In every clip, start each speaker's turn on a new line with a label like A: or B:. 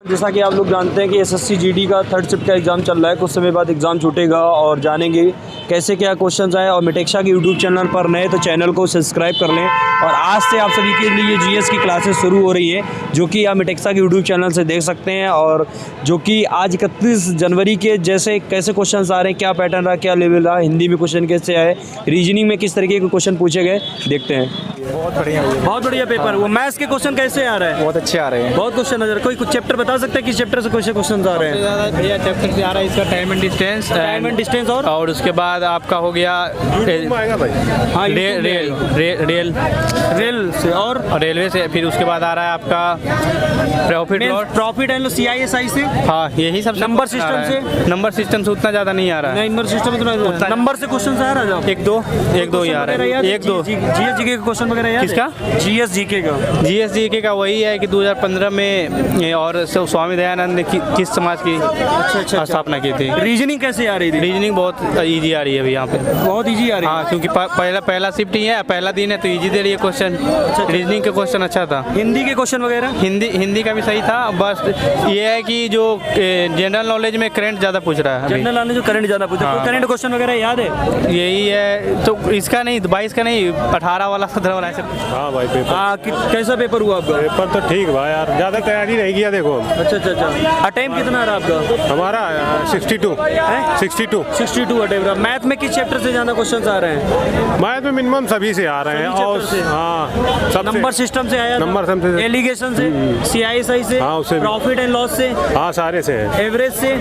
A: जैसा कि आप लोग जानते हैं कि एसएससी जीडी का थर्ड शिफ्ट का एग्ज़ाम चल रहा है। कुछ समय बाद एग्ज़ाम छूटेगा और जानेंगे कैसे क्या क्वेश्चंस आए। और मिटेक्सा के यूट्यूब चैनल पर नए तो चैनल को सब्सक्राइब कर लें। और आज से आप सभी के लिए जीएस की क्लासेस शुरू हो रही हैं, जो कि आप मिटेक्सा के यूट्यूब चैनल से देख सकते हैं। और जो कि आज 31 जनवरी के जैसे कैसे क्वेश्चन आ रहे हैं, क्या पैटर्न रहा, क्या लेवल रहा, हिंदी में क्वेश्चन कैसे आए, रीजनिंग में किस तरीके के क्वेश्चन पूछे गए, देखते हैं। बहुत बढ़िया पेपर। वो मैथ्स के क्वेश्चन कैसे आ रहे हैं?
B: बहुत अच्छे आ रहे हैं।
A: बहुत क्वेश्चन नजर। कोई कुछ चैप्टर बता सकते हैं किस चैप्टर से क्वेश्चन आ रहे हैं?
B: भैया चैप्टर से आ रहा है इसका टाइम एंड डिस्टेंस और उसके बाद आपका हो गया
A: हाँ, रेल से और
B: रेलवे से। फिर उसके बाद आ रहा है आपका
A: प्रॉफिट एंड CISI से।
B: हाँ, यही सब
A: नंबर सिस्टम से।
B: नंबर सिस्टम से उतना ज़्यादा नहीं आ रहा है।
A: नंबर सिस्टम में नंबर से क्वेश्चन आ रहा है।
B: एक दो ही आ रहा है। एक दो
A: जीएस जीके का क्वेश्चन वगैरह याद है?
B: किसका?
A: जीएस जीके का
B: वही है कि 2015 में और स्वामी दयानंद ने किस समाज की स्थापना की थी।
A: रीजनिंग कैसे आ रही थी?
B: रीजनिंग बहुत इजी आ रही है अभी यहाँ पे।
A: बहुत इजी आ रही है।
B: हाँ, क्योंकि पहला शिफ्ट ही है, पहला दिन है तो इजी दे रही है क्वेश्चन। रीजनिंग का क्वेश्चन अच्छा था।
A: हिंदी के क्वेश्चन वगैरह?
B: हिंदी का भी सही था। बस ये है कि जो जनरल नॉलेज में करंट ज़्यादा पूछ रहा है।
A: जनरल नॉलेज में करंट ज़्यादा पूछ रहा है। करंट क्वेश्चन वगैरह याद है?
B: यही है तो इसका नहीं, 22 का नहीं, 18 वाला 17 वाला ऐसे।
C: हाँ भाई पेपर।
A: कैसा पेपर हुआ आपका?
C: पेपर तो ठीक भाई यार, ज़्यादा तैयारी रहेगी यार। देखो
A: अच्छा। टाइम कितना रहा आपका?
C: हमारा 62
A: अटेम्प्ट रहा। मैथ में किस चैप्टर से ज़्यादा क्वेश्चन आ रहे हैं?
C: मैथ में मिनिमम सभी से आ रहे हैं। और हाँ, सब
A: नंबर सिस्टम से आया,
C: नंबर सिस्टम से,
A: एलिगेशन से, CISI से,
C: हाँ, उससे
A: प्रॉफिट एंड लॉस से,
C: हाँ सारे से है।
A: एवरेज से।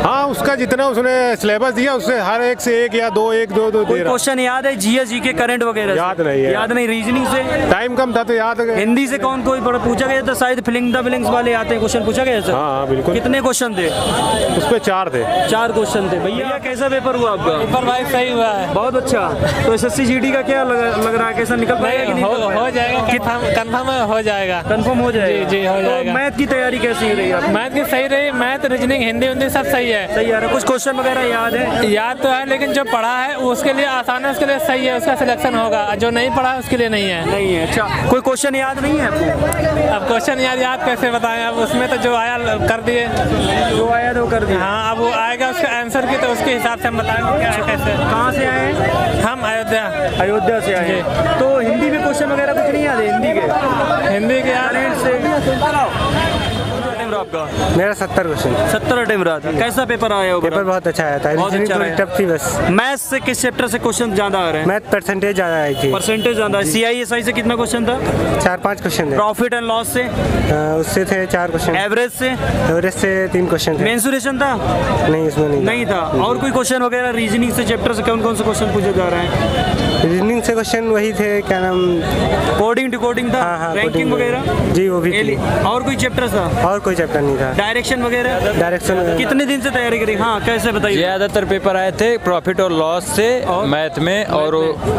C: हाँ, उसका जितना उसने सिलेबस दिया उससे हर एक से एक या दो दे रहा।
A: क्वेश्चन याद है? जीएस जीके करंट वगैरह
C: याद नहीं है।
A: याद नहीं। रीजनिंग से
C: टाइम कम था तो याद।
A: हिंदी से कौन कोई बड़ा पूछा गया था? शायद फिलिंग द ब्लैंक्स वाले आते हैं, क्वेश्चन पूछा गया सर?
C: हाँ बिल्कुल।
A: कितने क्वेश्चन थे
C: उस पे? 4 थे।
A: 4 क्वेश्चन थे। भैया कैसा पेपर हुआ आपका?
B: पेपर भाई सही हुआ है।
A: बहुत अच्छा। तो एसएससी जीडी का क्या लग रहा है, कैसा निकल पाएगा कि नहीं?
B: हो जाएगा, कंफर्म हो जाएगा।
A: कंफर्म हो जाएगा?
B: जी हो जाएगा।
A: तो मैथ की तैयारी कैसी रही आपकी?
B: मैथ की सही रही। मैथ, रीजनिंग, हिंदी सब सही है।
A: सही आ रहा है। कुछ क्वेश्चन वगैरह याद है?
B: याद तो है, लेकिन जो पढ़ा है उसके लिए आसान है, उसके लिए सही है, उसका सिलेक्शन होगा। जो नहीं पढ़ा है उसके लिए नहीं है।
A: अच्छा, कोई क्वेश्चन याद नहीं है आपको?
B: अब क्वेश्चन याद कैसे बताएं? अब उसमें तो जो आया कर दिए,
A: जो आया तो कर दिया।
B: हाँ, अब वो आएगा उसका आंसर की, तो उसके हिसाब से हम बताएंगे क्या है कैसे।
A: कहाँ से आए हैं?
B: हम
A: अयोध्या से आए हैं। तो हिंदी में क्वेश्चन वगैरह कुछ नहीं याद है? हिंदी के
B: याद
A: आपका?
D: मेरा 70 क्वेश्चन
A: 70 अटेम्प्ट रहा था। कैसा पेपर आया?
D: पेपर बहुत अच्छा आया था। रीजनिंग थोड़ी टफ थी बस।
A: मैथ से किस चैप्टर से क्वेश्चन ज्यादा आ रहे हैं?
D: मैथ परसेंटेज ज्यादा आई थी।
A: परसेंटेज ज्यादा है। CISI से कितना क्वेश्चन था?
D: 4-5 क्वेश्चन थे।
A: प्रॉफिट एंड लॉस से?
D: उससे थे 4 क्वेश्चन।
A: एवरेज से
D: 3 क्वेश्चन थे।
A: मेंसुरेशन था?
D: नहीं, इसमें नहीं
A: था। और कोई क्वेश्चन वगैरह रीजनिंग से चैप्टर से कौन से क्वेश्चन पूछे जा रहे हैं?
D: रीजनिंग से क्वेश्चन वही थे, क्या नाम,
A: कोडिंग डिकोडिंग था?
D: हाँ,
A: रैंकिंग वगैरह?
D: जी वो भी थी।
A: और कोई चैप्टर था?
D: और कोई चैप्टर नहीं था।
A: डायरेक्शन वगैरह?
D: डायरेक्शन
A: कितने दिन से तैयारी करी? हाँ, कैसे बताइए।
E: ज्यादातर पेपर आए थे प्रॉफिट और लॉस से मैथ में, और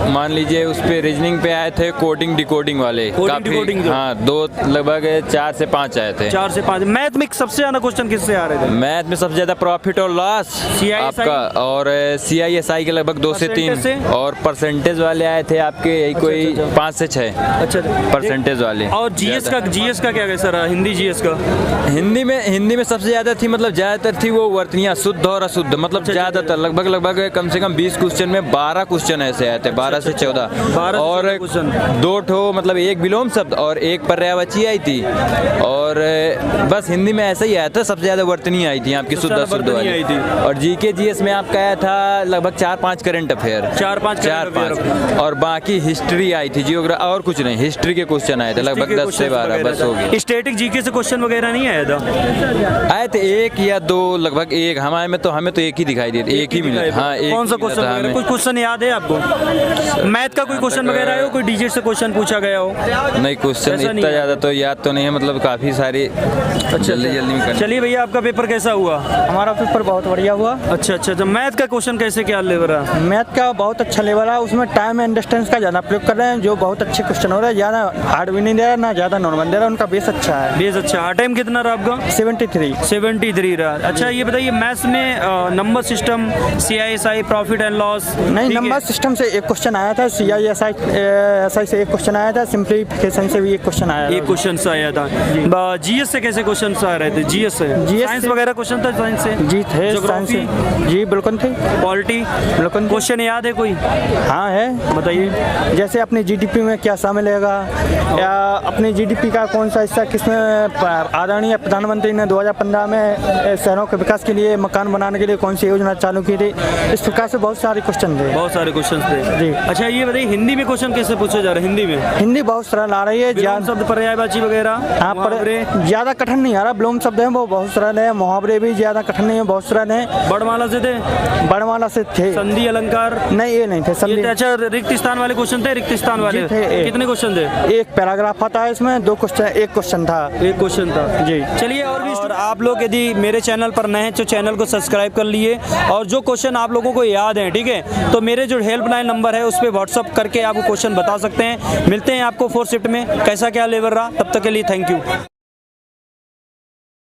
E: मान लीजिए उस पे रीजनिंग पे आए थे कोडिंग डिकोडिंग वाले।
A: डिकोडिंग
E: हाँ, 2 लगभग 4 से 5 आए थे।
A: 4 से 5। मैथ में सबसे ज्यादा क्वेश्चन किससे आ रहे थे?
E: मैथ में सबसे ज्यादा प्रॉफिट और लॉस आपका, और CISI के लगभग 2 से 3, और परसेंटेज वाले आए थे आपके यही कोई 5 से 6 परसेंटेज वाले।
A: और जीएस का क्या कैसा रहा? हिंदी जीएस का?
E: हिंदी में सबसे ज्यादा थी, मतलब ज्यादातर थी वो वर्तनियां, शुद्ध और अशुद्ध, मतलब ज्यादातर लगभग कम से कम 20 क्वेश्चन में 12 क्वेश्चन ऐसे आए थे, 12 से 14। और 2 ठो मतलब एक विलोम शब्द और एक पर्यायवाची आई थी। और बस हिंदी में ऐसा ही आया था, सबसे ज्यादा वर्तनी आई थी आपकी शुद्ध अशुद्ध वाली। और जीके जीएस में आपका आया था लगभग 4-5 करंट अफेयर,
A: 4-5
E: और बाकी हिस्ट्री आई थी, जियोग्राफी, और कुछ नहीं, हिस्ट्री के क्वेश्चन आए थे लगभग 10 से 12 बस हो गए।
A: स्टैटिक जीके से क्वेश्चन वगैरह नहीं आया था?
E: आए थे 1 या 2, लगभग 1। हमें तो एक ही दिखाई दिया, एक ही मिला। हाँ,
A: कौन सा क्वेश्चन वगैरह? कुछ क्वेश्चन याद है आपको? मैथ का कोई क्वेश्चन वगैरह है? कोई डिजिट से क्वेश्चन पूछा गया हो?
E: नहीं, क्वेश्चन इतना ज्यादा तो याद तो नहीं है, मतलब काफी सारे जल्दी में।
A: चलिए भैया, आपका पेपर कैसा हुआ?
D: हमारा पेपर बहुत बढ़िया हुआ।
A: अच्छा। मैथ का क्वेश्चन कैसे क्या लेवल रहा?
D: मैथ का बहुत अच्छा लेवल रहा। उसमें
F: में टाइम एंड डिस्टेंस का ज़्यादा प्रयोग कर रहे हैं, जो बहुत अच्छे क्वेश्चन हो रहे हैं। ज़्यादा हार्ड भी नहीं दे रहा, ना ज़्यादा नॉर्मल दे रहा, उनका बेस अच्छा है।
A: बेस अच्छा। टाइम कितना रहा आपका? 73 रहा। अच्छा ये बताइए मैथ्स में number system, CISI, profit and loss?
F: नहीं, नंबर सिस्टम से एक क्वेश्चन आया था, CISI से एक क्वेश्चन आया था, सिंप्लीफिकेशन से भी एक क्वेश्चन आया था।
A: एक क्वेश्चन से आया था। GS से कैसे क्वेश्चन आ रहे थे? GS से साइंस वगैरह क्वेश्चन था? साइंस से
F: जी थे, साइंस से जी बिल्कुल थे।
A: पॉलिटी
F: बिल्कुल।
A: क्वेश्चन याद है कोई?
F: हाँ है,
A: बताइए।
F: जैसे अपनी GDP में क्या शामिल रहेगा, या अपनी GDP का कौन सा हिस्सा किसमें आदरणीय प्रधानमंत्री ने 2015 में शहरों के विकास के लिए मकान बनाने के लिए कौन सी योजना चालू की थी। इस प्रकार से बहुत सारे क्वेश्चन थे।
A: बहुत सारे क्वेश्चन थे
F: जी।
A: अच्छा ये बताइए हिंदी में क्वेश्चन कैसे पूछे जा रहे हैं? हिंदी में
F: हिंदी बहुत सरल आ रही है,
A: विलोम शब्द, पर्यायवाची वगैरह
F: हाँ पर ज़्यादा कठिन नहीं आ रहा। विलोम शब्द है वो बहुत सरल है, मुहावरे भी ज़्यादा कठिन नहीं है, बहुत सरल है।
A: वर्णमाला से थे?
F: वर्णमाला से थे।
A: संधि अलंकार?
F: नहीं ये नहीं थे संधि।
A: अच्छा रिक्त स्थान वाले क्वेश्चन थे? रिक्त स्थान वाले
F: थे।
A: कितने क्वेश्चन थे?
F: एक पैराग्राफ आता है इसमें, 2 क्वेश्चन, एक क्वेश्चन था।
A: एक क्वेश्चन था
F: जी।
A: चलिए और भी। और आप लोग यदि मेरे चैनल पर नए हैं तो चैनल को सब्सक्राइब कर लिए, और जो क्वेश्चन आप लोगों को याद है, ठीक है, तो मेरे जो हेल्पलाइन नंबर है उस पर व्हाट्सअप करके आप क्वेश्चन बता सकते हैं। मिलते हैं आपको 4th शिफ्ट में। कैसा क्या लेवल रहा, तब तक के लिए थैंक यू।